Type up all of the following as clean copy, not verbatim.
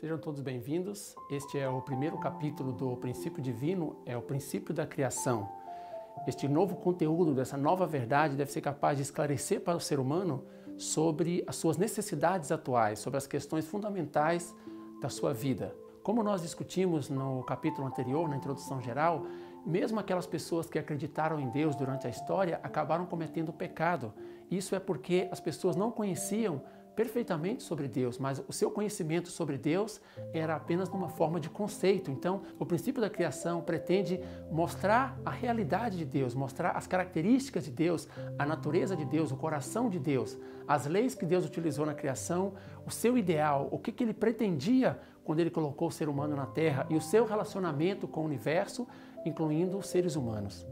Sejam todos bem-vindos. Este é o primeiro capítulo do Princípio Divino, é o princípio da criação. Este novo conteúdo, dessa nova verdade, deve ser capaz de esclarecer para o ser humano sobre as suas necessidades atuais, sobre as questões fundamentais da sua vida. Como nós discutimos no capítulo anterior, na introdução geral, mesmo aquelas pessoas que acreditaram em Deus durante a história acabaram cometendo pecado. Isso é porque as pessoas não conheciam perfeitamente sobre Deus, mas o seu conhecimento sobre Deus era apenas numa forma de conceito. Então, o princípio da criação pretende mostrar a realidade de Deus, mostrar as características de Deus, a natureza de Deus, o coração de Deus, as leis que Deus utilizou na criação, o seu ideal, o que ele pretendia quando ele colocou o ser humano na Terra e o seu relacionamento com o universo, incluindo os seres humanos.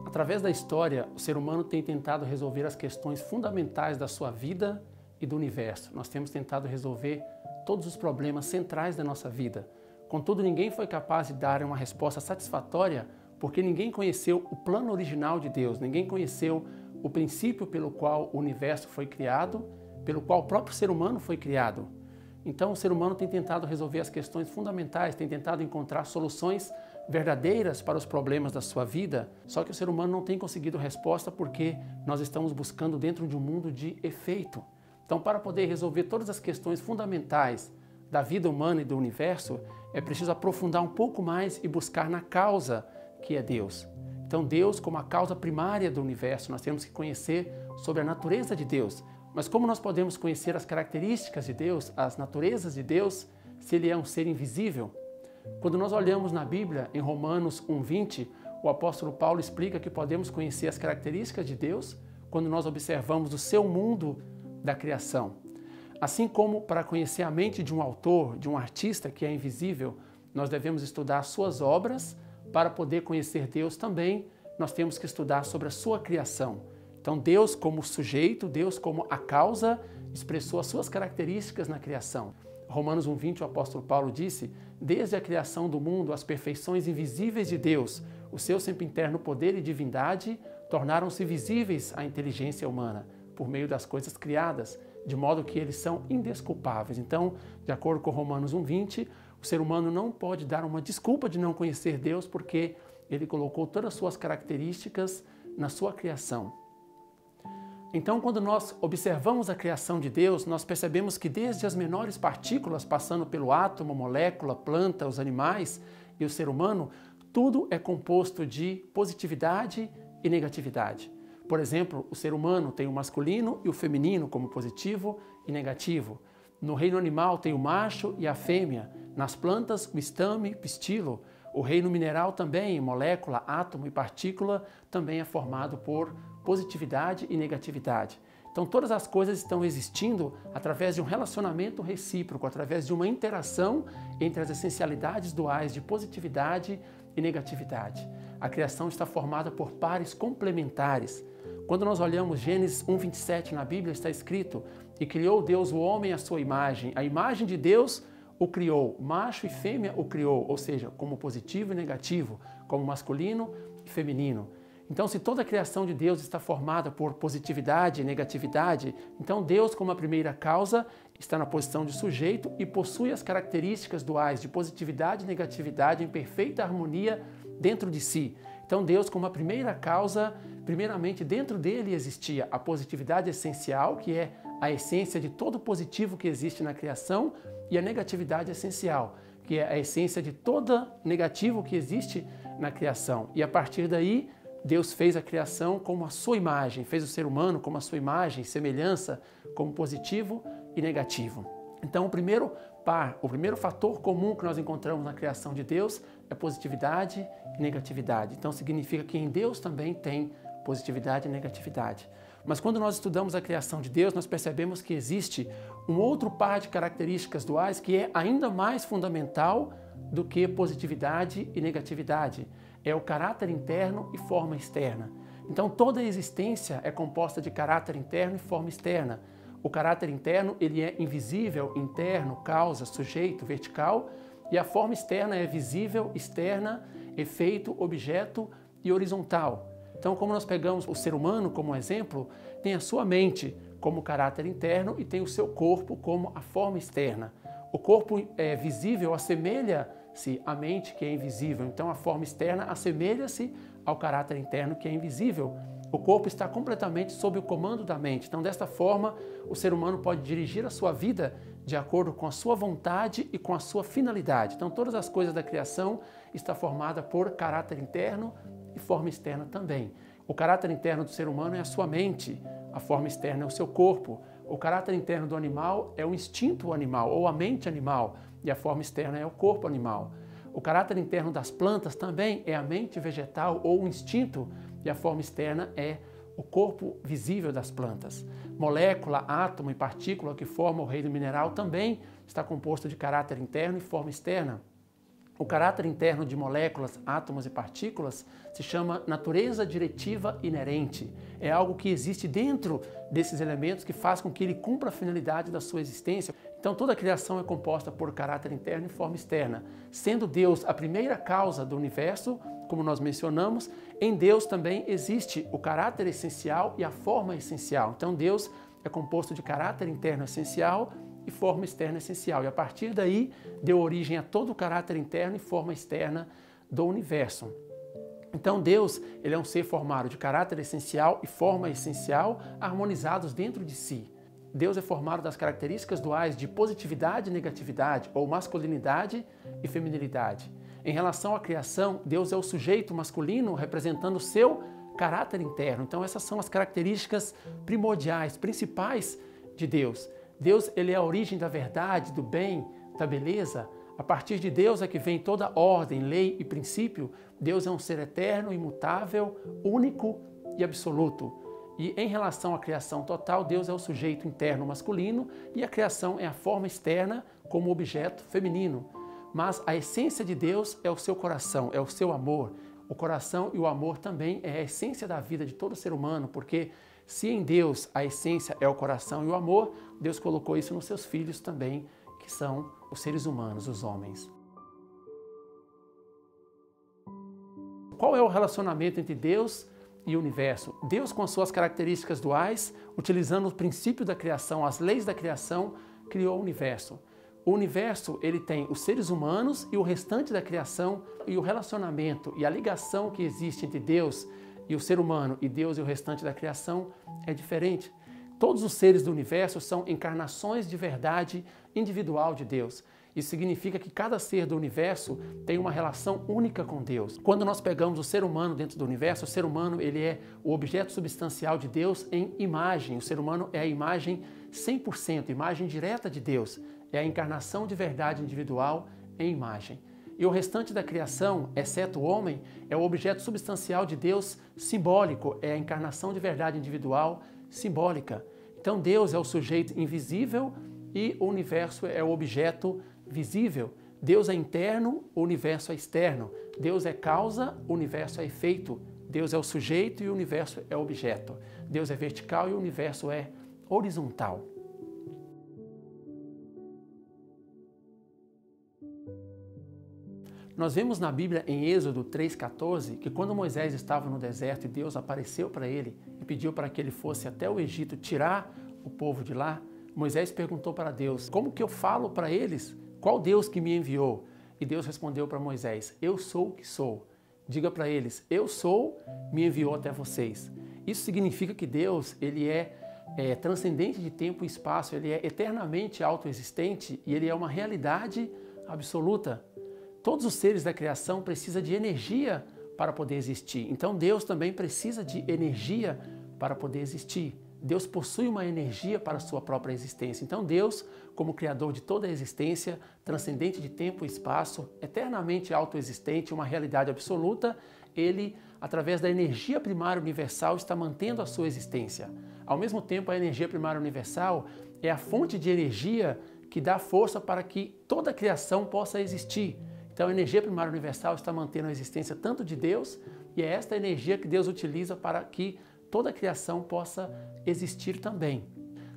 Através da história, o ser humano tem tentado resolver as questões fundamentais da sua vida e do universo. Nós temos tentado resolver todos os problemas centrais da nossa vida. Contudo, ninguém foi capaz de dar uma resposta satisfatória porque ninguém conheceu o plano original de Deus, ninguém conheceu o princípio pelo qual o universo foi criado, pelo qual o próprio ser humano foi criado. Então, o ser humano tem tentado resolver as questões fundamentais, tem tentado encontrar soluções verdadeiras para os problemas da sua vida, só que o ser humano não tem conseguido resposta porque nós estamos buscando dentro de um mundo de efeito. Então, para poder resolver todas as questões fundamentais da vida humana e do universo, é preciso aprofundar um pouco mais e buscar na causa que é Deus. Então, Deus como a causa primária do universo, nós temos que conhecer sobre a natureza de Deus. Mas como nós podemos conhecer as características de Deus, as naturezas de Deus, se Ele é um ser invisível? Quando nós olhamos na Bíblia, em Romanos 1:20, o apóstolo Paulo explica que podemos conhecer as características de Deus quando nós observamos o seu mundo da criação. Assim como para conhecer a mente de um autor, de um artista que é invisível, nós devemos estudar as suas obras. Para poder conhecer Deus também, nós temos que estudar sobre a sua criação. Então, Deus como sujeito, Deus como a causa, expressou as suas características na criação. Romanos 1:20, o apóstolo Paulo disse: desde a criação do mundo, as perfeições invisíveis de Deus, o seu sempiterno poder e divindade, tornaram-se visíveis à inteligência humana, por meio das coisas criadas, de modo que eles são indesculpáveis. Então, de acordo com Romanos 1:20, o ser humano não pode dar uma desculpa de não conhecer Deus, porque ele colocou todas as suas características na sua criação. Então, quando nós observamos a criação de Deus, nós percebemos que desde as menores partículas, passando pelo átomo, molécula, planta, os animais e o ser humano, tudo é composto de positividade e negatividade. Por exemplo, o ser humano tem o masculino e o feminino como positivo e negativo. No reino animal tem o macho e a fêmea. Nas plantas, o estame e pistilo. O reino mineral também, molécula, átomo e partícula, também é formado por positividade e negatividade. Então, todas as coisas estão existindo através de um relacionamento recíproco, através de uma interação entre as essencialidades duais de positividade e negatividade. A criação está formada por pares complementares. Quando nós olhamos Gênesis 1:27 na Bíblia, está escrito: e criou Deus o homem à sua imagem. A imagem de Deus o criou, macho e fêmea o criou, ou seja, como positivo e negativo, como masculino e feminino. Então, se toda a criação de Deus está formada por positividade e negatividade, então Deus, como a primeira causa, está na posição de sujeito e possui as características duais de positividade e negatividade em perfeita harmonia dentro de si. Então, Deus, como a primeira causa, primeiramente dentro dele existia a positividade essencial, que é a essência de todo positivo que existe na criação, e a negatividade essencial, que é a essência de todo negativo que existe na criação. E a partir daí, Deus fez a criação como a sua imagem, fez o ser humano como a sua imagem, semelhança, como positivo e negativo. Então, o primeiro fator comum que nós encontramos na criação de Deus é positividade e negatividade. Então, significa que em Deus também tem positividade e negatividade. Mas quando nós estudamos a criação de Deus, nós percebemos que existe um outro par de características duais que é ainda mais fundamental do que positividade e negatividade. É o caráter interno e forma externa. Então, toda a existência é composta de caráter interno e forma externa. O caráter interno, ele é invisível, interno, causa, sujeito, vertical, e a forma externa é visível, externa, efeito, objeto e horizontal. Então, como nós pegamos o ser humano como exemplo, tem a sua mente como caráter interno e tem o seu corpo como a forma externa. O corpo visível assemelha-se à mente que é invisível, então a forma externa assemelha-se ao caráter interno que é invisível. O corpo está completamente sob o comando da mente. Então, desta forma, o ser humano pode dirigir a sua vida de acordo com a sua vontade e com a sua finalidade. Então, todas as coisas da criação estão formadas por caráter interno e forma externa também. O caráter interno do ser humano é a sua mente, a forma externa é o seu corpo. O caráter interno do animal é o instinto animal ou a mente animal e a forma externa é o corpo animal. O caráter interno das plantas também é a mente vegetal ou o instinto e a forma externa é o corpo visível das plantas. Molécula, átomo e partícula que formam o reino mineral também está composto de caráter interno e forma externa. O caráter interno de moléculas, átomos e partículas se chama natureza diretiva inerente. É algo que existe dentro desses elementos que faz com que ele cumpra a finalidade da sua existência. Então toda a criação é composta por caráter interno e forma externa. Sendo Deus a primeira causa do universo, como nós mencionamos, em Deus também existe o caráter essencial e a forma essencial. Então Deus é composto de caráter interno essencial e forma externa essencial. E a partir daí deu origem a todo o caráter interno e forma externa do universo. Então Deus, ele é um ser formado de caráter essencial e forma essencial harmonizados dentro de si. Deus é formado das características duais de positividade e negatividade, ou masculinidade e feminilidade. Em relação à criação, Deus é o sujeito masculino representando o seu caráter interno. Então essas são as características primordiais, principais de Deus. Deus, ele é a origem da verdade, do bem, da beleza. A partir de Deus é que vem toda ordem, lei e princípio. Deus é um ser eterno, imutável, único e absoluto. E em relação à criação total, Deus é o sujeito interno masculino e a criação é a forma externa como objeto feminino. Mas a essência de Deus é o seu coração, é o seu amor. O coração e o amor também é a essência da vida de todo ser humano, porque se em Deus a essência é o coração e o amor, Deus colocou isso nos seus filhos também, que são os seres humanos, os homens. Qual é o relacionamento entre Deus e o universo? Deus, com as suas características duais, utilizando o princípio da criação, as leis da criação, criou o universo. O universo, ele tem os seres humanos e o restante da criação, e o relacionamento e a ligação que existe entre Deus e o ser humano e Deus e o restante da criação é diferente. Todos os seres do universo são encarnações de verdade individual de Deus. Isso significa que cada ser do universo tem uma relação única com Deus. Quando nós pegamos o ser humano dentro do universo, o ser humano ele é o objeto substancial de Deus em imagem. O ser humano é a imagem 100%, imagem direta de Deus. É a encarnação de verdade individual em imagem. E o restante da criação, exceto o homem, é o objeto substancial de Deus simbólico, é a encarnação de verdade individual simbólica. Então Deus é o sujeito invisível e o universo é o objeto visível. Deus é interno, o universo é externo. Deus é causa, o universo é efeito. Deus é o sujeito e o universo é objeto. Deus é vertical e o universo é horizontal. Nós vemos na Bíblia, em Êxodo 3,14, que quando Moisés estava no deserto e Deus apareceu para ele e pediu para que ele fosse até o Egito tirar o povo de lá, Moisés perguntou para Deus, como que eu falo para eles? Qual Deus que me enviou? E Deus respondeu para Moisés, eu sou o que sou. Diga para eles, eu sou, me enviou até vocês. Isso significa que Deus, ele é transcendente de tempo e espaço, ele é eternamente autoexistente e ele é uma realidade absoluta. Todos os seres da criação precisam de energia para poder existir. Então Deus também precisa de energia para poder existir. Deus possui uma energia para a sua própria existência. Então Deus, como Criador de toda a existência, transcendente de tempo e espaço, eternamente autoexistente, uma realidade absoluta, Ele, através da energia primária universal, está mantendo a sua existência. Ao mesmo tempo, a energia primária universal é a fonte de energia que dá força para que toda a criação possa existir. Então a energia primária universal está mantendo a existência tanto de Deus, e é esta energia que Deus utiliza para que toda a criação possa existir também.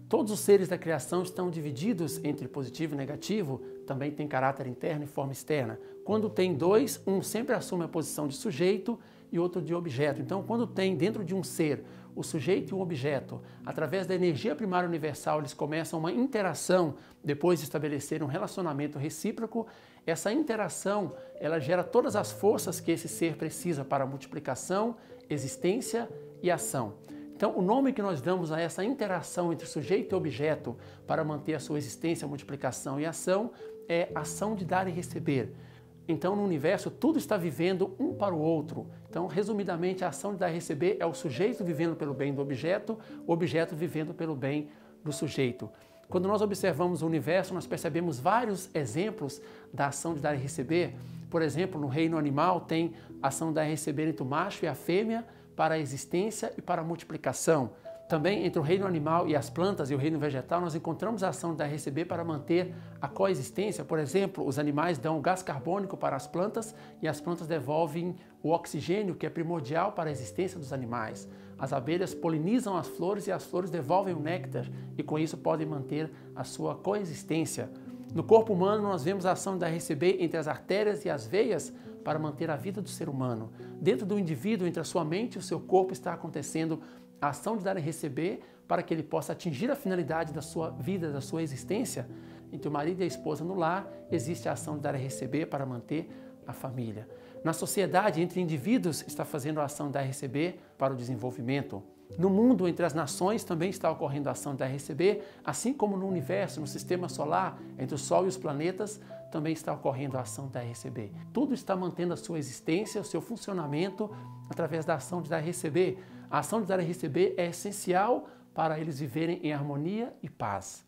Todos os seres da criação estão divididos entre positivo e negativo, também tem caráter interno e forma externa. Quando tem dois, um sempre assume a posição de sujeito e outro de objeto. Então, quando tem dentro de um ser o sujeito e o objeto. Através da energia primária universal, eles começam uma interação, depois de estabelecer um relacionamento recíproco. Essa interação, ela gera todas as forças que esse ser precisa para a multiplicação, existência e ação. Então, o nome que nós damos a essa interação entre sujeito e objeto para manter a sua existência, multiplicação e ação é ação de dar e receber. Então, no universo, tudo está vivendo um para o outro. Então, resumidamente, a ação de dar e receber é o sujeito vivendo pelo bem do objeto, o objeto vivendo pelo bem do sujeito. Quando nós observamos o universo, nós percebemos vários exemplos da ação de dar e receber. Por exemplo, no reino animal tem a ação de dar e receber entre o macho e a fêmea para a existência e para a multiplicação. Também entre o reino animal e as plantas e o reino vegetal, nós encontramos a ação de dar e receber para manter a coexistência. Por exemplo, os animais dão gás carbônico para as plantas e as plantas devolvem o oxigênio, que é primordial para a existência dos animais. As abelhas polinizam as flores e as flores devolvem o néctar e com isso podem manter a sua coexistência. No corpo humano, nós vemos a ação de dar e receber entre as artérias e as veias para manter a vida do ser humano. Dentro do indivíduo, entre a sua mente e o seu corpo, está acontecendo a ação de dar e receber para que ele possa atingir a finalidade da sua vida, da sua existência. Entre o marido e a esposa no lar, existe a ação de dar e receber para manter a família. Na sociedade, entre indivíduos, está fazendo a ação de dar e receber para o desenvolvimento. No mundo, entre as nações, também está ocorrendo a ação de dar e receber, assim como no universo, no sistema solar, entre o Sol e os planetas, também está ocorrendo a ação de dar e receber. Tudo está mantendo a sua existência, o seu funcionamento, através da ação de dar e receber. A ação de dar e receber é essencial para eles viverem em harmonia e paz.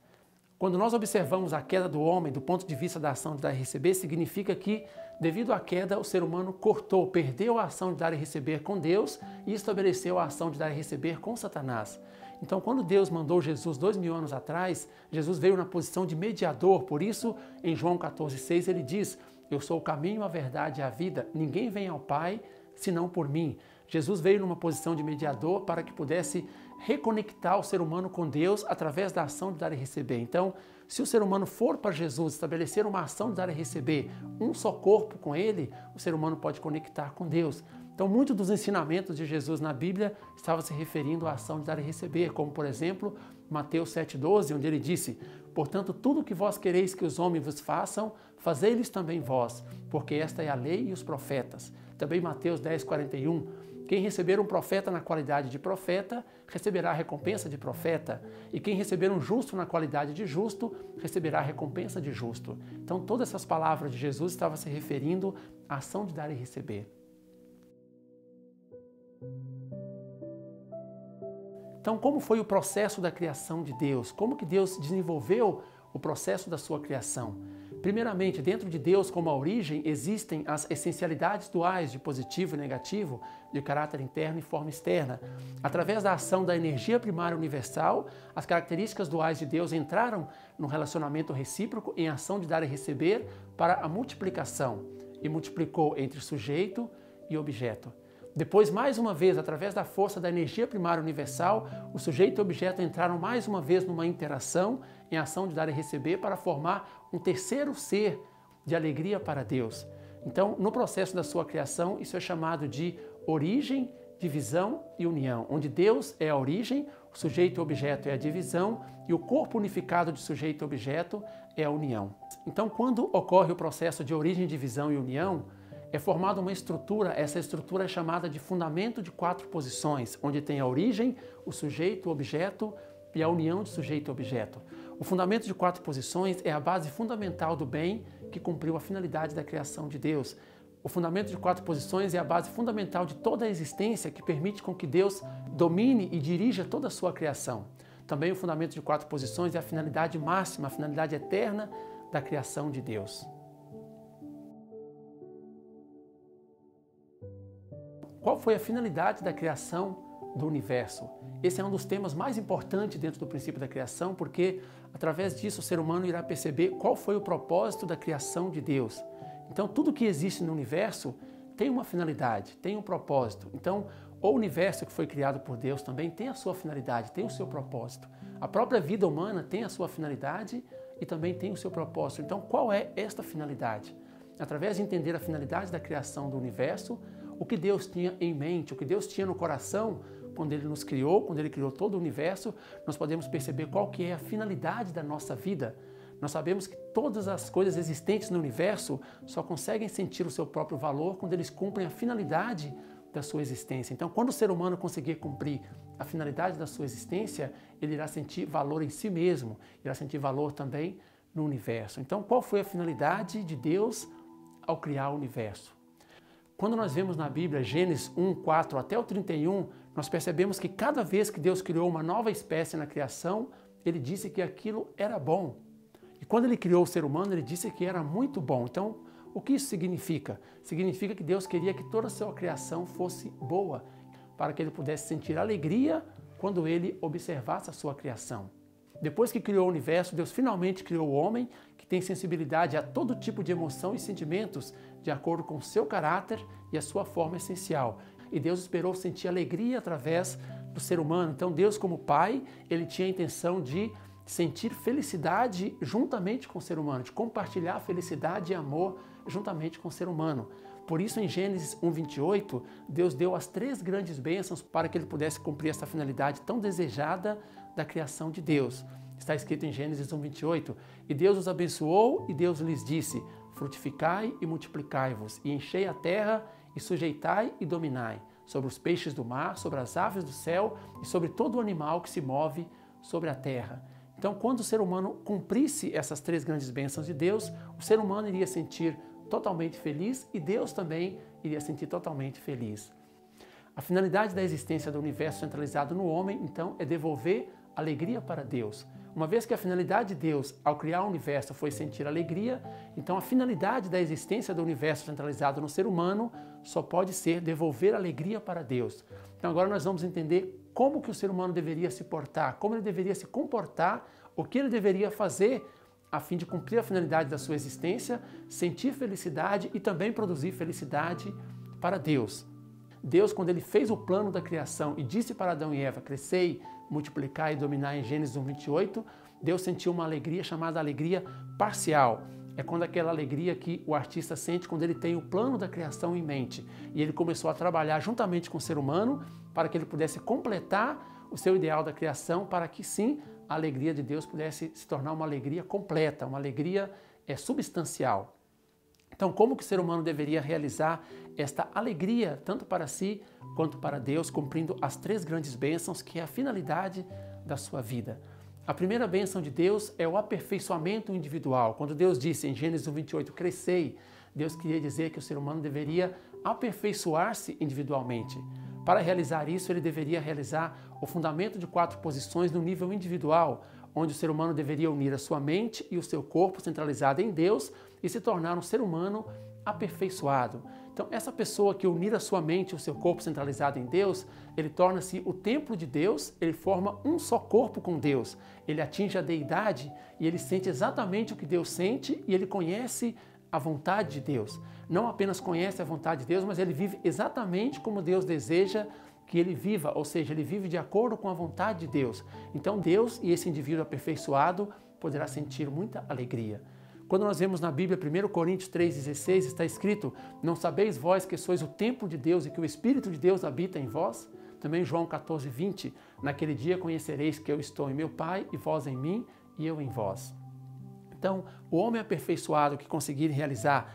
Quando nós observamos a queda do homem do ponto de vista da ação de dar e receber, significa que, devido à queda, o ser humano cortou, perdeu a ação de dar e receber com Deus e estabeleceu a ação de dar e receber com Satanás. Então, quando Deus mandou Jesus 2000 anos atrás, Jesus veio na posição de mediador. Por isso, em João 14,6, ele diz: eu sou o caminho, a verdade e a vida. Ninguém vem ao Pai senão por mim. Jesus veio numa posição de mediador para que pudesse reconectar o ser humano com Deus através da ação de dar e receber. Então, se o ser humano for para Jesus, estabelecer uma ação de dar e receber, um só corpo com Ele, o ser humano pode conectar com Deus. Então, muitos dos ensinamentos de Jesus na Bíblia estavam se referindo à ação de dar e receber, como, por exemplo, Mateus 7,12, onde ele disse: portanto, tudo que vós quereis que os homens vos façam, fazei-lhes também vós, porque esta é a lei e os profetas. Também Mateus 10,41, quem receber um profeta na qualidade de profeta, receberá a recompensa de profeta. E quem receber um justo na qualidade de justo, receberá a recompensa de justo. Então, todas essas palavras de Jesus estavam se referindo à ação de dar e receber. Então, como foi o processo da criação de Deus? Como que Deus desenvolveu o processo da sua criação? Primeiramente, dentro de Deus, como a origem, existem as essencialidades duais de positivo e negativo, de caráter interno e forma externa. Através da ação da energia primária universal, as características duais de Deus entraram no relacionamento recíproco em ação de dar e receber para a multiplicação, e multiplicou entre sujeito e objeto. Depois, mais uma vez, através da força da energia primária universal, o sujeito e o objeto entraram mais uma vez numa interação em ação de dar e receber para formar um terceiro ser de alegria para Deus. Então, no processo da sua criação, isso é chamado de origem, divisão e união, onde Deus é a origem, o sujeito e o objeto é a divisão e o corpo unificado de sujeito e objeto é a união. Então, quando ocorre o processo de origem, divisão e união, é formada uma estrutura, essa estrutura é chamada de fundamento de 4 posições, onde tem a origem, o sujeito, o objeto e a união de sujeito e objeto. O fundamento de 4 posições é a base fundamental do bem que cumpriu a finalidade da criação de Deus. O fundamento de 4 posições é a base fundamental de toda a existência que permite com que Deus domine e dirija toda a sua criação. Também o fundamento de 4 posições é a finalidade máxima, a finalidade eterna da criação de Deus. Qual foi a finalidade da criação do universo? Esse é um dos temas mais importantes dentro do princípio da criação, porque através disso o ser humano irá perceber qual foi o propósito da criação de Deus. Então, tudo que existe no universo tem uma finalidade, tem um propósito. Então, o universo que foi criado por Deus também tem a sua finalidade, tem o seu propósito. A própria vida humana tem a sua finalidade e também tem o seu propósito. Então, qual é esta finalidade? Através de entender a finalidade da criação do universo, o que Deus tinha em mente, o que Deus tinha no coração quando Ele nos criou, quando Ele criou todo o universo, nós podemos perceber qual que é a finalidade da nossa vida. Nós sabemos que todas as coisas existentes no universo só conseguem sentir o seu próprio valor quando eles cumprem a finalidade da sua existência. Então, quando o ser humano conseguir cumprir a finalidade da sua existência, ele irá sentir valor em si mesmo, irá sentir valor também no universo. Então, qual foi a finalidade de Deus ao criar o universo? Quando nós vemos na Bíblia Gênesis 1, 4 até o 31, nós percebemos que cada vez que Deus criou uma nova espécie na criação, Ele disse que aquilo era bom. E quando Ele criou o ser humano, Ele disse que era muito bom. Então, o que isso significa? Significa que Deus queria que toda a sua criação fosse boa, para que Ele pudesse sentir alegria quando Ele observasse a sua criação. Depois que criou o universo, Deus finalmente criou o homem, que tem sensibilidade a todo tipo de emoção e sentimentos, de acordo com o seu caráter e a sua forma essencial. E Deus esperou sentir alegria através do ser humano. Então Deus, como Pai, Ele tinha a intenção de sentir felicidade juntamente com o ser humano, de compartilhar felicidade e amor juntamente com o ser humano. Por isso, em Gênesis 1:28, Deus deu as 3 grandes bênçãos para que Ele pudesse cumprir essa finalidade tão desejada da criação de Deus. Está escrito em Gênesis 1:28, e Deus os abençoou e Deus lhes disse, frutificai e multiplicai-vos, e enchei a terra e sujeitai e dominai, sobre os peixes do mar, sobre as aves do céu e sobre todo o animal que se move sobre a terra. Então, quando o ser humano cumprisse essas 3 grandes bênçãos de Deus, o ser humano iria sentir totalmente feliz e Deus também iria sentir totalmente feliz. A finalidade da existência do universo centralizado no homem, então, é devolver alegria para Deus. Uma vez que a finalidade de Deus, ao criar o universo, foi sentir alegria, então a finalidade da existência do universo centralizado no ser humano só pode ser devolver alegria para Deus. Então agora nós vamos entender como que o ser humano deveria se portar, como ele deveria se comportar, o que ele deveria fazer a fim de cumprir a finalidade da sua existência, sentir felicidade e também produzir felicidade para Deus. Deus, quando Ele fez o plano da criação e disse para Adão e Eva, crescei, multiplicar e dominar em Gênesis 1:28, Deus sentiu uma alegria chamada alegria parcial. É quando aquela alegria que o artista sente quando ele tem o plano da criação em mente. E ele começou a trabalhar juntamente com o ser humano para que ele pudesse completar o seu ideal da criação, para que sim, a alegria de Deus pudesse se tornar uma alegria completa, uma alegria substancial. Então, como que o ser humano deveria realizar esta alegria, tanto para si quanto para Deus, cumprindo as 3 grandes bênçãos, que é a finalidade da sua vida? A primeira bênção de Deus é o aperfeiçoamento individual. Quando Deus disse em Gênesis 1:28, crescei, Deus queria dizer que o ser humano deveria aperfeiçoar-se individualmente. Para realizar isso, ele deveria realizar o fundamento de 4 posições no nível individual, onde o ser humano deveria unir a sua mente e o seu corpo centralizado em Deus e se tornar um ser humano aperfeiçoado. Então, essa pessoa que unir a sua mente e o seu corpo centralizado em Deus, ele torna-se o templo de Deus, ele forma um só corpo com Deus. Ele atinge a deidade e ele sente exatamente o que Deus sente e ele conhece a vontade de Deus. Não apenas conhece a vontade de Deus, mas ele vive exatamente como Deus deseja que ele viva, ou seja, ele vive de acordo com a vontade de Deus. Então Deus e esse indivíduo aperfeiçoado poderá sentir muita alegria. Quando nós vemos na Bíblia, 1 Coríntios 3,16, está escrito, não sabeis vós que sois o templo de Deus e que o Espírito de Deus habita em vós? Também João 14,20, naquele dia conhecereis que eu estou em meu Pai e vós em mim e eu em vós. Então, o homem aperfeiçoado que conseguir realizar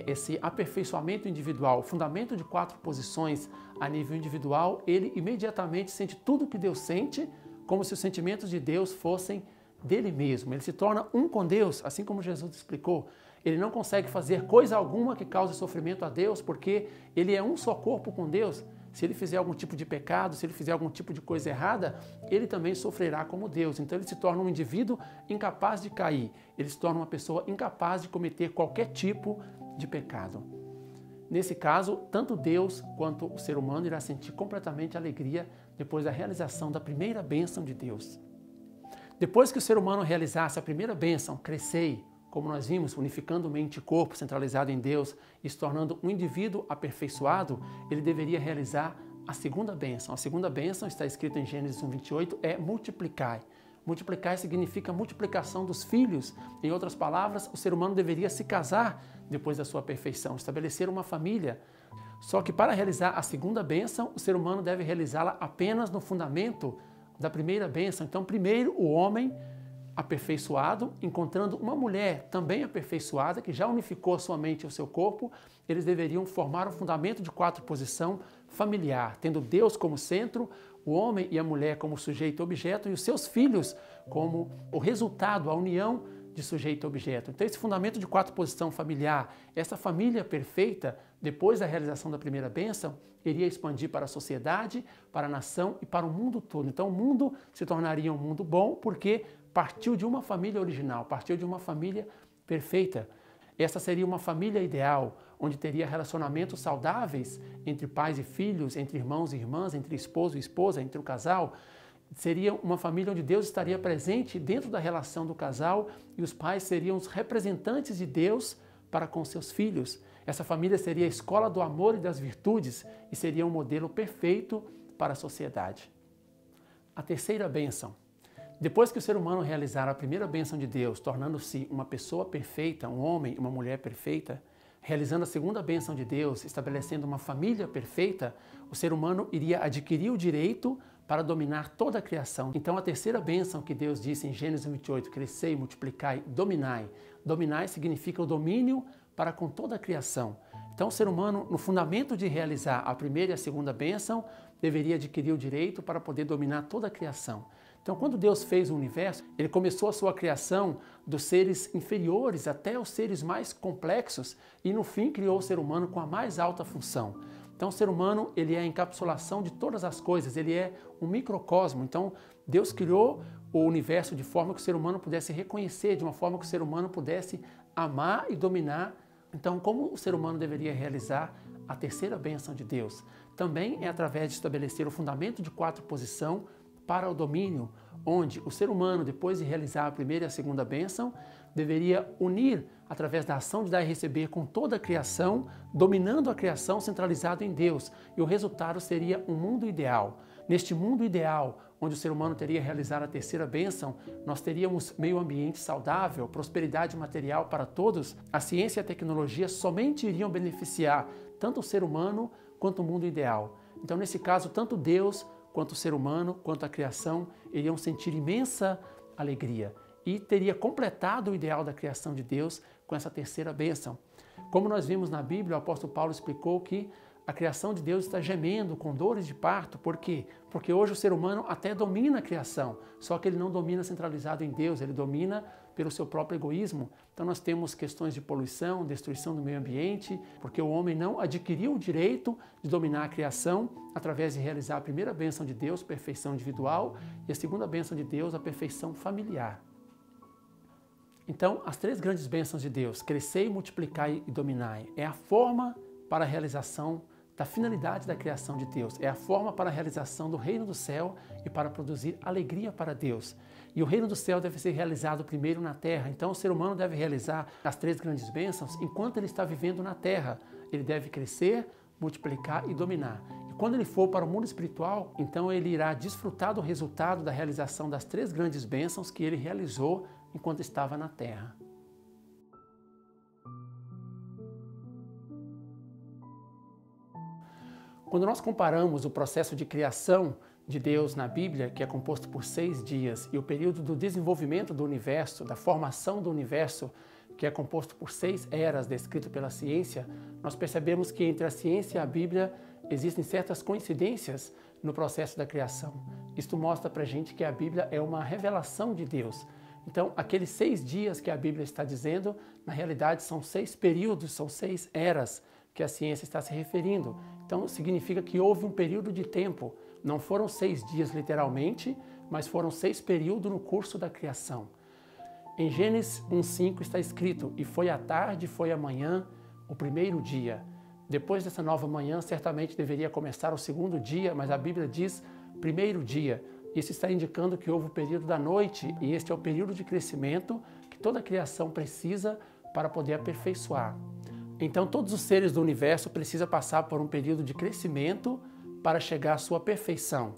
esse aperfeiçoamento individual, o fundamento de 4 posições a nível individual, ele imediatamente sente tudo o que Deus sente, como se os sentimentos de Deus fossem dele mesmo. Ele se torna um com Deus, assim como Jesus explicou. Ele não consegue fazer coisa alguma que cause sofrimento a Deus, porque ele é um só corpo com Deus. Se ele fizer algum tipo de pecado, se ele fizer algum tipo de coisa errada, ele também sofrerá como Deus. Então ele se torna um indivíduo incapaz de cair. Ele se torna uma pessoa incapaz de cometer qualquer tipo de pecado. Nesse caso, tanto Deus quanto o ser humano irá sentir completamente alegria depois da realização da primeira bênção de Deus. Depois que o ser humano realizasse a primeira bênção, crescei, como nós vimos, unificando mente e corpo centralizado em Deus e se tornando um indivíduo aperfeiçoado, ele deveria realizar a segunda bênção. A segunda bênção, está escrito em Gênesis 1:28, é multiplicai. Multiplicar significa multiplicação dos filhos. Em outras palavras, o ser humano deveria se casar depois da sua perfeição, estabelecer uma família. Só que para realizar a segunda bênção, o ser humano deve realizá-la apenas no fundamento da primeira bênção. Então, primeiro o homem aperfeiçoado, encontrando uma mulher também aperfeiçoada, que já unificou a sua mente e o seu corpo, eles deveriam formar um fundamento de quatro-posição familiar, tendo Deus como centro, o homem e a mulher como sujeito e objeto, e os seus filhos como o resultado, a união de sujeito e objeto. Então, esse fundamento de quatro-posição familiar, essa família perfeita, depois da realização da primeira bênção, iria expandir para a sociedade, para a nação e para o mundo todo. Então, o mundo se tornaria um mundo bom porque partiu de uma família original, partiu de uma família perfeita. Essa seria uma família ideal, onde teria relacionamentos saudáveis entre pais e filhos, entre irmãos e irmãs, entre esposo e esposa, entre o casal. Seria uma família onde Deus estaria presente dentro da relação do casal e os pais seriam os representantes de Deus para com seus filhos. Essa família seria a escola do amor e das virtudes e seria um modelo perfeito para a sociedade. A terceira bênção. Depois que o ser humano realizar a primeira bênção de Deus, tornando-se uma pessoa perfeita, um homem e uma mulher perfeita, realizando a segunda bênção de Deus, estabelecendo uma família perfeita, o ser humano iria adquirir o direito para dominar toda a criação. Então, a terceira bênção que Deus disse em Gênesis 28, crescei, multiplicai, dominai. Dominai significa o domínio para com toda a criação. Então, o ser humano, no fundamento de realizar a primeira e a segunda bênção, deveria adquirir o direito para poder dominar toda a criação. Então, quando Deus fez o universo, Ele começou a sua criação dos seres inferiores até os seres mais complexos e, no fim, criou o ser humano com a mais alta função. Então, o ser humano, ele é a encapsulação de todas as coisas, ele é um microcosmo. Então, Deus criou o universo de forma que o ser humano pudesse reconhecer, de uma forma que o ser humano pudesse amar e dominar. Então, como o ser humano deveria realizar a terceira bênção de Deus? Também é através de estabelecer o fundamento de quatro-posição para o domínio, onde o ser humano, depois de realizar a primeira e a segunda bênção, deveria unir através da ação de dar e receber com toda a criação, dominando a criação centralizado em Deus. E o resultado seria um mundo ideal. Neste mundo ideal, onde o ser humano teria realizado a terceira bênção, nós teríamos meio ambiente saudável, prosperidade material para todos. A ciência e a tecnologia somente iriam beneficiar tanto o ser humano quanto o mundo ideal. Então, nesse caso, tanto Deus quanto o ser humano, quanto a criação, iriam sentir imensa alegria e teria completado o ideal da criação de Deus com essa terceira bênção. Como nós vimos na Bíblia, o apóstolo Paulo explicou que a criação de Deus está gemendo com dores de parto. Por quê? Porque hoje o ser humano até domina a criação, só que ele não domina centralizado em Deus, ele domina pelo seu próprio egoísmo. Então nós temos questões de poluição, destruição do meio ambiente, porque o homem não adquiriu o direito de dominar a criação através de realizar a primeira bênção de Deus, perfeição individual, e a segunda bênção de Deus, a perfeição familiar. Então, as três grandes bênçãos de Deus, crescei, multiplicai e dominai, é a forma para a realização da finalidade da criação de Deus. É a forma para a realização do reino do céu e para produzir alegria para Deus. E o reino do céu deve ser realizado primeiro na terra. Então o ser humano deve realizar as três grandes bênçãos enquanto ele está vivendo na terra. Ele deve crescer, multiplicar e dominar. E quando ele for para o mundo espiritual, então ele irá desfrutar do resultado da realização das três grandes bênçãos que ele realizou enquanto estava na terra. Quando nós comparamos o processo de criação de Deus na Bíblia, que é composto por 6 dias, e o período do desenvolvimento do universo, da formação do universo, que é composto por 6 eras descrito pela ciência, nós percebemos que entre a ciência e a Bíblia existem certas coincidências no processo da criação. Isto mostra para a gente que a Bíblia é uma revelação de Deus. Então, aqueles 6 dias que a Bíblia está dizendo, na realidade são 6 períodos, são 6 eras que a ciência está se referindo. Então, significa que houve um período de tempo. Não foram 6 dias literalmente, mas foram 6 períodos no curso da criação. Em Gênesis 1:5 está escrito, e foi à tarde, foi a manhã, o primeiro dia. Depois dessa nova manhã, certamente deveria começar o segundo dia, mas a Bíblia diz primeiro dia. Isso está indicando que houve o período da noite, e este é o período de crescimento que toda a criação precisa para poder aperfeiçoar. Então, todos os seres do universo precisam passar por um período de crescimento para chegar à sua perfeição.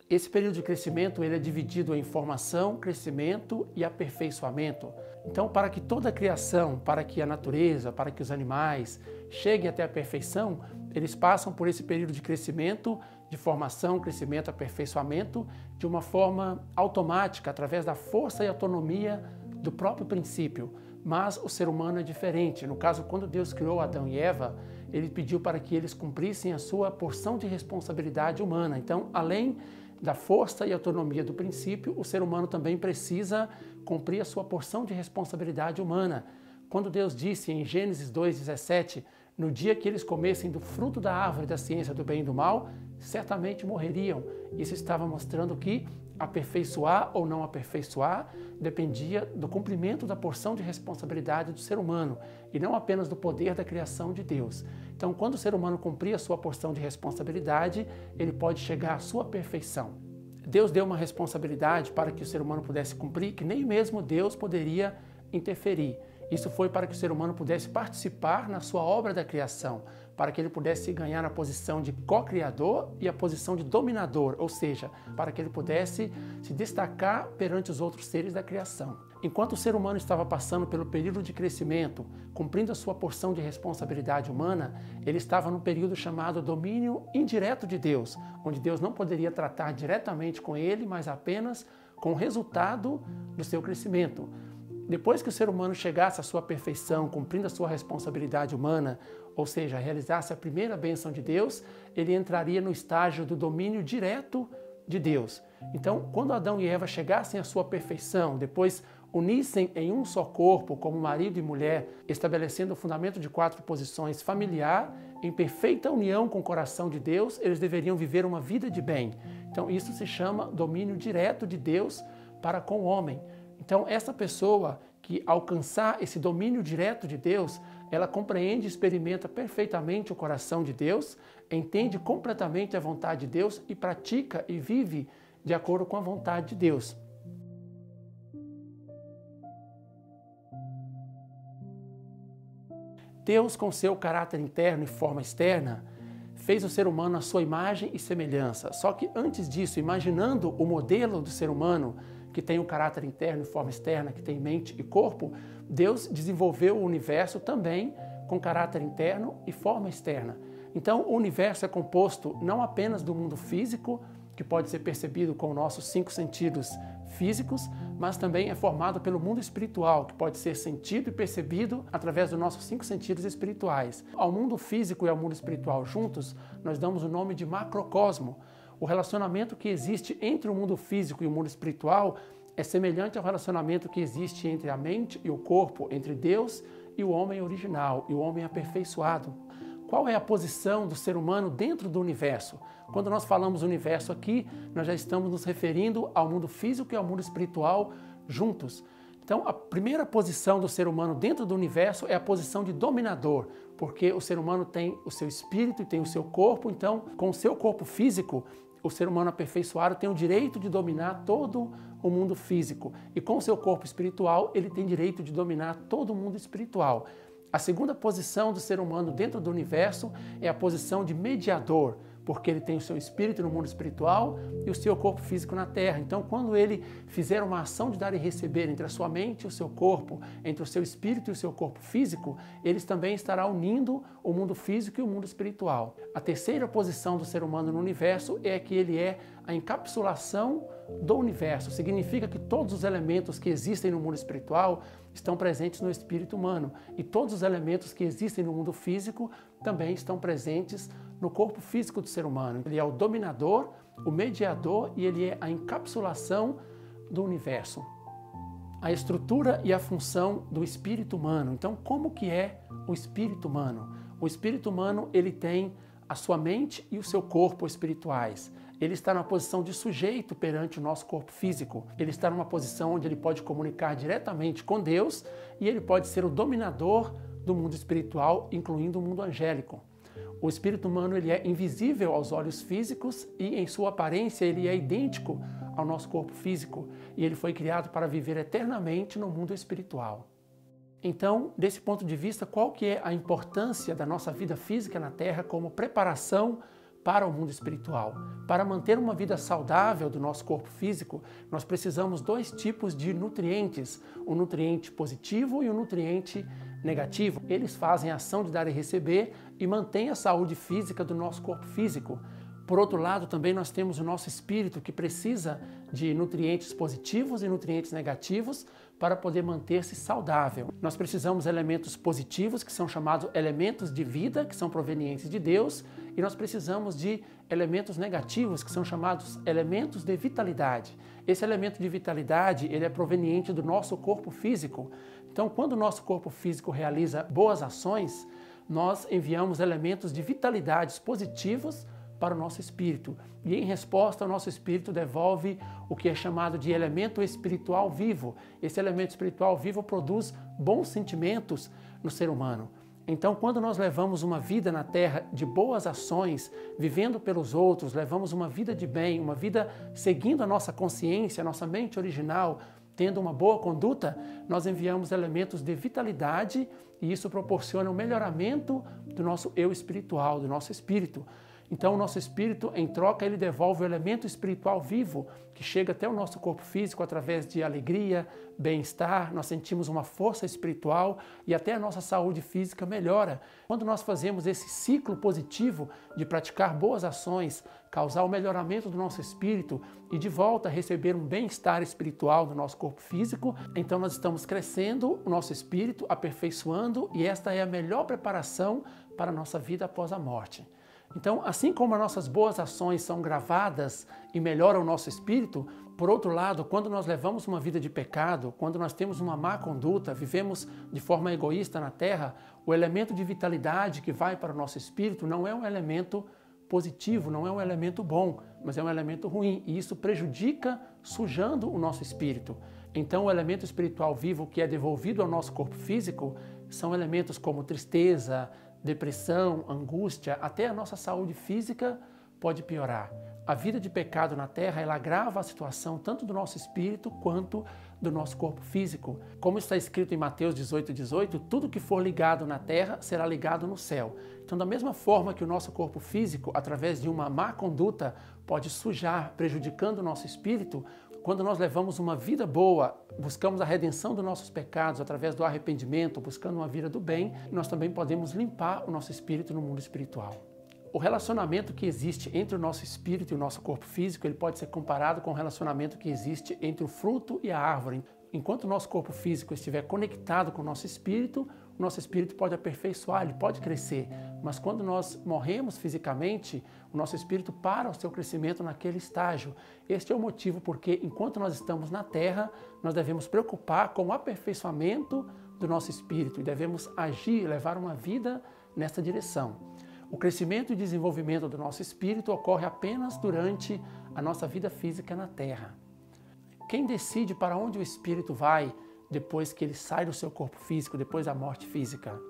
Esse período de crescimento ele é dividido em formação, crescimento e aperfeiçoamento. Então, para que toda a criação, para que a natureza, para que os animais cheguem até a perfeição, Eles passam por esse período de crescimento, de formação, crescimento, aperfeiçoamento, de uma forma automática, através da força e autonomia do próprio princípio. Mas o ser humano é diferente. No caso, quando Deus criou Adão e Eva, Ele pediu para que eles cumprissem a sua porção de responsabilidade humana. Então, além da força e autonomia do princípio, o ser humano também precisa cumprir a sua porção de responsabilidade humana. Quando Deus disse em Gênesis 2,17, no dia que eles comessem do fruto da árvore da ciência do bem e do mal, certamente morreriam. Isso estava mostrando que aperfeiçoar ou não aperfeiçoar dependia do cumprimento da porção de responsabilidade do ser humano e não apenas do poder da criação de Deus. Então, quando o ser humano cumprir a sua porção de responsabilidade, ele pode chegar à sua perfeição. Deus deu uma responsabilidade para que o ser humano pudesse cumprir, que nem mesmo Deus poderia interferir. Isso foi para que o ser humano pudesse participar na sua obra da criação, para que ele pudesse ganhar a posição de co-criador e a posição de dominador, ou seja, para que ele pudesse se destacar perante os outros seres da criação. Enquanto o ser humano estava passando pelo período de crescimento, cumprindo a sua porção de responsabilidade humana, ele estava no período chamado domínio indireto de Deus, onde Deus não poderia tratar diretamente com ele, mas apenas com o resultado do seu crescimento. Depois que o ser humano chegasse à sua perfeição, cumprindo a sua responsabilidade humana, ou seja, realizasse a primeira bênção de Deus, ele entraria no estágio do domínio direto de Deus. Então, quando Adão e Eva chegassem à sua perfeição, depois unissem em um só corpo, como marido e mulher, estabelecendo o fundamento de 4 posições familiar, em perfeita união com o coração de Deus, eles deveriam viver uma vida de bem. Então, isso se chama domínio direto de Deus para com o homem. Então, essa pessoa que alcançar esse domínio direto de Deus, ela compreende e experimenta perfeitamente o coração de Deus, entende completamente a vontade de Deus e pratica e vive de acordo com a vontade de Deus. Deus, com seu caráter interno e forma externa, fez o ser humano à sua imagem e semelhança. Só que antes disso, imaginando o modelo do ser humano, que tem um caráter interno e forma externa, que tem mente e corpo, Deus desenvolveu o universo também com caráter interno e forma externa. Então, o universo é composto não apenas do mundo físico, que pode ser percebido com nossos 5 sentidos físicos, mas também é formado pelo mundo espiritual, que pode ser sentido e percebido através dos nossos 5 sentidos espirituais. Ao mundo físico e ao mundo espiritual juntos, nós damos o nome de macrocosmo. O relacionamento que existe entre o mundo físico e o mundo espiritual é semelhante ao relacionamento que existe entre a mente e o corpo, entre Deus e o homem original, e o homem aperfeiçoado. Qual é a posição do ser humano dentro do universo? Quando nós falamos universo aqui, nós já estamos nos referindo ao mundo físico e ao mundo espiritual juntos. Então, a primeira posição do ser humano dentro do universo é a posição de dominador, porque o ser humano tem o seu espírito e tem o seu corpo, então, com o seu corpo físico, o ser humano aperfeiçoado tem o direito de dominar todo o mundo físico. E com o seu corpo espiritual, ele tem direito de dominar todo o mundo espiritual. A segunda posição do ser humano dentro do universo é a posição de mediador, porque ele tem o seu espírito no mundo espiritual e o seu corpo físico na terra. Então, quando ele fizer uma ação de dar e receber entre a sua mente e o seu corpo, entre o seu espírito e o seu corpo físico, eles também estará unindo o mundo físico e o mundo espiritual. A terceira posição do ser humano no universo é que ele é a encapsulação do universo. Significa que todos os elementos que existem no mundo espiritual estão presentes no espírito humano e todos os elementos que existem no mundo físico também estão presentes no corpo físico do ser humano. Ele é o dominador, o mediador e ele é a encapsulação do universo. A estrutura e a função do espírito humano. Então, como que é o espírito humano? O espírito humano, ele tem a sua mente e o seu corpo espirituais. Ele está numa posição de sujeito perante o nosso corpo físico. Ele está numa posição onde ele pode comunicar diretamente com Deus e ele pode ser o dominador do mundo espiritual, incluindo o mundo angélico. O espírito humano ele é invisível aos olhos físicos e em sua aparência ele é idêntico ao nosso corpo físico e ele foi criado para viver eternamente no mundo espiritual. Então, desse ponto de vista, qual que é a importância da nossa vida física na Terra como preparação para o mundo espiritual? Para manter uma vida saudável do nosso corpo físico, nós precisamos 2 tipos de nutrientes, o nutriente positivo e o nutriente negativo, eles fazem a ação de dar e receber e mantêm a saúde física do nosso corpo físico. Por outro lado, também nós temos o nosso espírito, que precisa de nutrientes positivos e nutrientes negativos para poder manter-se saudável. Nós precisamos de elementos positivos, que são chamados elementos de vida, que são provenientes de Deus, e nós precisamos de elementos negativos, que são chamados elementos de vitalidade. Esse elemento de vitalidade, ele é proveniente do nosso corpo físico. Então, quando o nosso corpo físico realiza boas ações, nós enviamos elementos de vitalidades positivos para o nosso espírito. E em resposta, o nosso espírito devolve o que é chamado de elemento espiritual vivo. Esse elemento espiritual vivo produz bons sentimentos no ser humano. Então, quando nós levamos uma vida na Terra de boas ações, vivendo pelos outros, levamos uma vida de bem, uma vida seguindo a nossa consciência, a nossa mente original, tendo uma boa conduta, nós enviamos elementos de vitalidade e isso proporciona um melhoramento do nosso eu espiritual, do nosso espírito. Então, o nosso espírito, em troca, ele devolve o elemento espiritual vivo que chega até o nosso corpo físico através de alegria, bem-estar, nós sentimos uma força espiritual e até a nossa saúde física melhora. Quando nós fazemos esse ciclo positivo de praticar boas ações, causar o melhoramento do nosso espírito e de volta receber um bem-estar espiritual do nosso corpo físico, então nós estamos crescendo o nosso espírito, aperfeiçoando, e esta é a melhor preparação para a nossa vida após a morte. Então, assim como as nossas boas ações são gravadas e melhoram o nosso espírito, por outro lado, quando nós levamos uma vida de pecado, quando nós temos uma má conduta, vivemos de forma egoísta na terra, o elemento de vitalidade que vai para o nosso espírito não é um elemento positivo, não é um elemento bom, mas é um elemento ruim, e isso prejudica, sujando o nosso espírito. Então, o elemento espiritual vivo que é devolvido ao nosso corpo físico são elementos como tristeza, depressão, angústia, até a nossa saúde física pode piorar. A vida de pecado na terra, ela agrava a situação tanto do nosso espírito quanto do nosso corpo físico. Como está escrito em Mateus 18:18, tudo que for ligado na terra será ligado no céu. Então, da mesma forma que o nosso corpo físico, através de uma má conduta, pode sujar, prejudicando o nosso espírito, quando nós levamos uma vida boa, buscamos a redenção dos nossos pecados através do arrependimento, buscando uma vida do bem, nós também podemos limpar o nosso espírito no mundo espiritual. O relacionamento que existe entre o nosso espírito e o nosso corpo físico, ele pode ser comparado com o relacionamento que existe entre o fruto e a árvore. Enquanto o nosso corpo físico estiver conectado com o nosso espírito pode aperfeiçoar, ele pode crescer. Mas quando nós morremos fisicamente, o nosso espírito para o seu crescimento naquele estágio. Este é o motivo porque, enquanto nós estamos na terra, nós devemos preocupar com o aperfeiçoamento do nosso espírito e devemos agir, levar uma vida nessa direção. O crescimento e desenvolvimento do nosso espírito ocorre apenas durante a nossa vida física na terra. Quem decide para onde o espírito vai depois que ele sai do seu corpo físico, depois da morte física?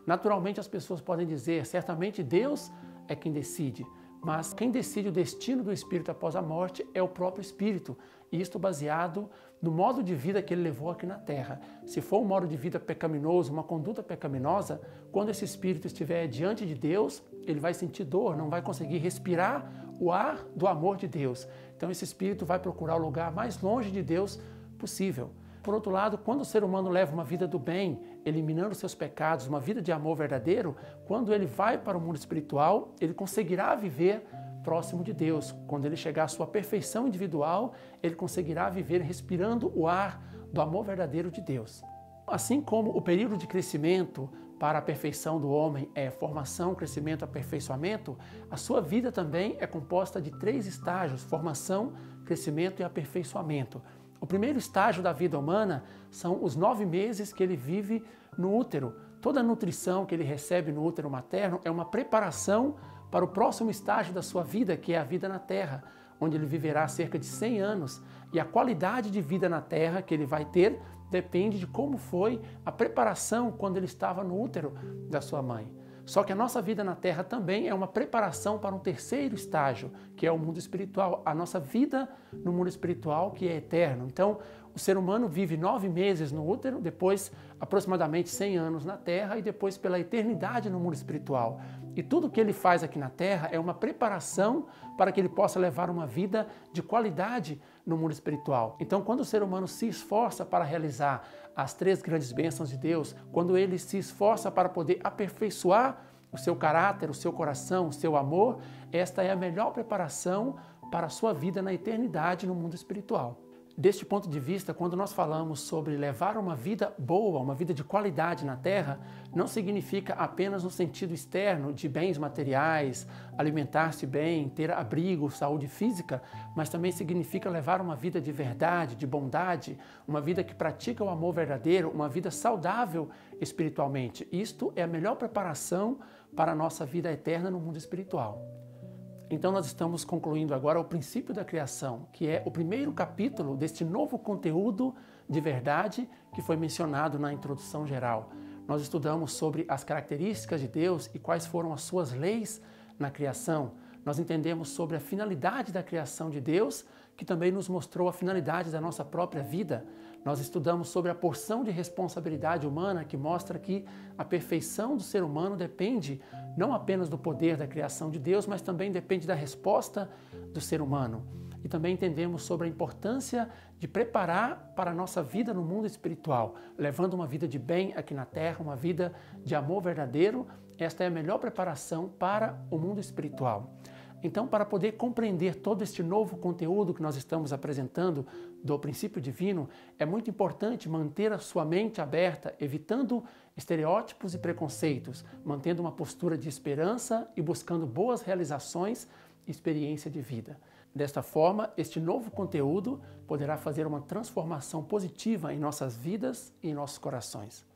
Naturalmente as pessoas podem dizer, certamente Deus é quem decide, mas quem decide o destino do espírito após a morte é o próprio espírito, e isto baseado no modo de vida que ele levou aqui na terra. Se for um modo de vida pecaminoso, uma conduta pecaminosa, quando esse espírito estiver diante de Deus, ele vai sentir dor, não vai conseguir respirar o ar do amor de Deus. Então esse espírito vai procurar o lugar mais longe de Deus possível. Por outro lado, quando o ser humano leva uma vida do bem, eliminando seus pecados, uma vida de amor verdadeiro, quando ele vai para o mundo espiritual, ele conseguirá viver próximo de Deus. Quando ele chegar à sua perfeição individual, ele conseguirá viver respirando o ar do amor verdadeiro de Deus. Assim como o período de crescimento para a perfeição do homem é formação, crescimento, aperfeiçoamento, a sua vida também é composta de 3 estágios: formação, crescimento e aperfeiçoamento. O primeiro estágio da vida humana são os 9 meses que ele vive no útero. Toda a nutrição que ele recebe no útero materno é uma preparação para o próximo estágio da sua vida, que é a vida na terra, onde ele viverá cerca de 100 anos. E a qualidade de vida na terra que ele vai ter depende de como foi a preparação quando ele estava no útero da sua mãe. Só que a nossa vida na terra também é uma preparação para um terceiro estágio, que é o mundo espiritual, a nossa vida no mundo espiritual, que é eterno. Então, o ser humano vive 9 meses no útero, depois aproximadamente 100 anos na terra e depois pela eternidade no mundo espiritual. E tudo que ele faz aqui na terra é uma preparação para que ele possa levar uma vida de qualidade no mundo espiritual. Então, quando o ser humano se esforça para realizar as 3 grandes bênçãos de Deus, quando ele se esforça para poder aperfeiçoar o seu caráter, o seu coração, o seu amor, esta é a melhor preparação para a sua vida na eternidade no mundo espiritual. Deste ponto de vista, quando nós falamos sobre levar uma vida boa, uma vida de qualidade na Terra, não significa apenas no sentido externo de bens materiais, alimentar-se bem, ter abrigo, saúde física, mas também significa levar uma vida de verdade, de bondade, uma vida que pratica o amor verdadeiro, uma vida saudável espiritualmente. Isto é a melhor preparação para a nossa vida eterna no mundo espiritual. Então nós estamos concluindo agora o princípio da criação, que é o primeiro capítulo deste novo conteúdo de verdade que foi mencionado na introdução geral. Nós estudamos sobre as características de Deus e quais foram as suas leis na criação. Nós entendemos sobre a finalidade da criação de Deus, que também nos mostrou a finalidade da nossa própria vida. Nós estudamos sobre a porção de responsabilidade humana que mostra que a perfeição do ser humano depende não apenas do poder da criação de Deus, mas também depende da resposta do ser humano. E também entendemos sobre a importância de preparar para a nossa vida no mundo espiritual, levando uma vida de bem aqui na Terra, uma vida de amor verdadeiro. Esta é a melhor preparação para o mundo espiritual. Então, para poder compreender todo este novo conteúdo que nós estamos apresentando do princípio divino, é muito importante manter a sua mente aberta, evitando estereótipos e preconceitos, mantendo uma postura de esperança e buscando boas realizações e experiência de vida. Desta forma, este novo conteúdo poderá fazer uma transformação positiva em nossas vidas e em nossos corações.